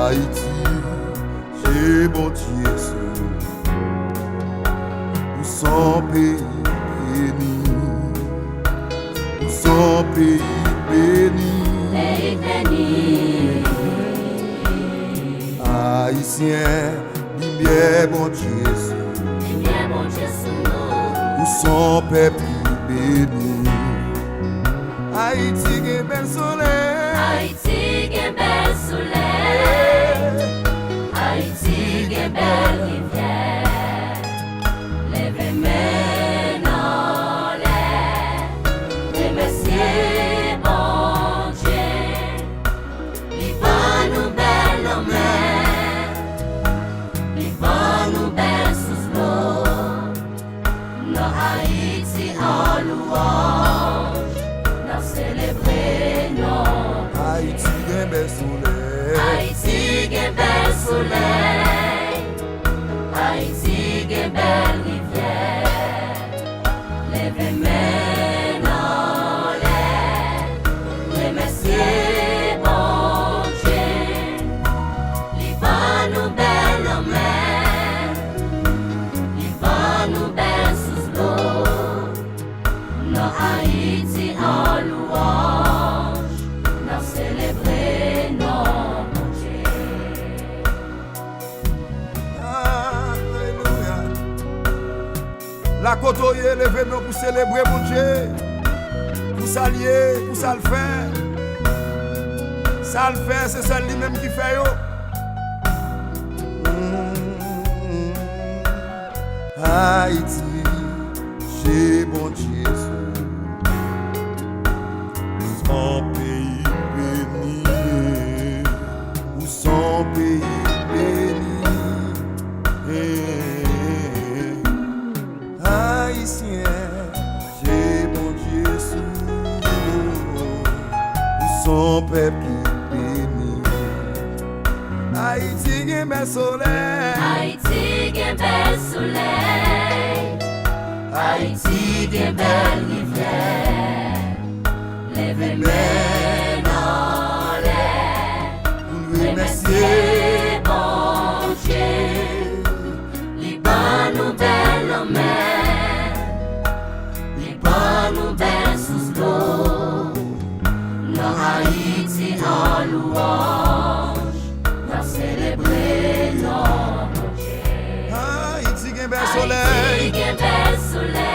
Haïti, c'est bon Dieu, nous sommes pays béni, nous sommes pays béni. Haïtien, lumière bon Dieu, nous sommes peuple béni. Haïti, qui bel soleil. Haïti, qui bel soleil. Haïti, qui belle rivière. Levez maintenant l'air. Remerciez bon Dieu. Liban nous belle en mer. Liban nous belle sous l'eau. Dans Haïti en louange. Dans célébrer non. Haïti, qui bel soleil. Haïti, qui bel soleil. Haïti, qui belle rivière. Levez maintenant l'air. Remerciez bon Dieu. Liban nous belle en mer. Liban nous belle sous l'eau. Dans Haïti en louange. Dans célébrer non. Alléluia. La côte est levée nous pour célébrer mon Dieu, pour s'allier, pour ça le faire. Ça le fait, c'est celle lui-même qui fait yo. Haïti, j'ai bon Dieu, son pays béni, ou son pays béni. Haïtien, j'ai mon Dieu sous son peuple béni. Haïti, qui bel soleil. Haïti, qui bel soleil. Haïti, qui belle rivière. Levez maintenant l'air. Remerciez bon Dieu. Liban nous belle en mer. Liban nous belle sous l'eau. Dans Haïti en louange. Dans célébrer notre Dieu. Haïti, qui bel Haïti, soleil. qui bel soleil.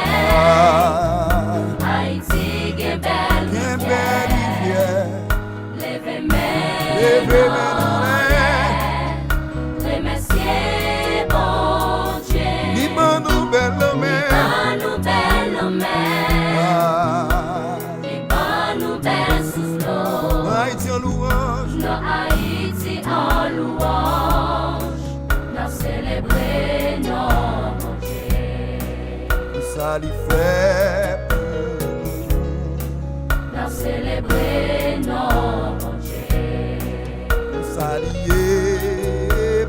Haïti, qui belle Qui belle rivière. rivière. Levez Levez maintenant l'air. Remerciez bon Dieu. Liban nous belle mer. Liban nous belle en mer. Liban nous belle sous l'eau. Haïti en louange. Dans Haïti en louange. Dans célébrer notre Dieu. Ça lui fait Dans célébrer notre Dieu. ça lié.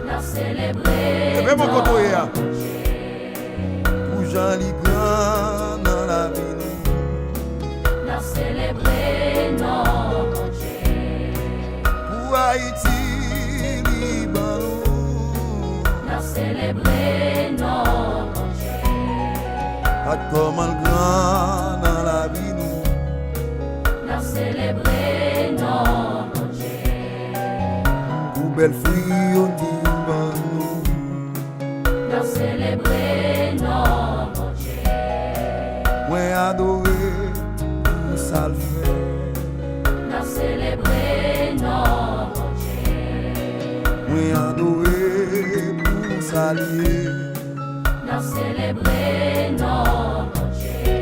Dans célébrer Levez mon notre côté, Dieu. pour Jean li grand dans la vie. Dans célébrer notre Dieu. Pour Haïti, Liban. Dans célébrer notre Dieu. A comment grand dans la vie. Dans célébrer notre Dieu. Pour belle fruit au Liban. Dans célébrer notre Dieu. Moi adoré, pour ça le fait. Dans célébrer notre Dieu. Moi adoré, pour s'allier. Dans célébrer notre Dieu.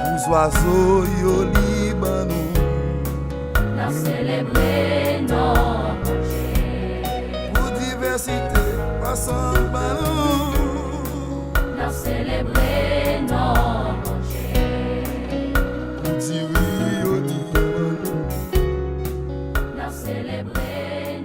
Pour oiseaux au Liban. Dans célébrer notre Dieu. Pour diversité, passant par nous. Dans célébrer notre Dieu. Pour dire oui au Liban. Dans célébrer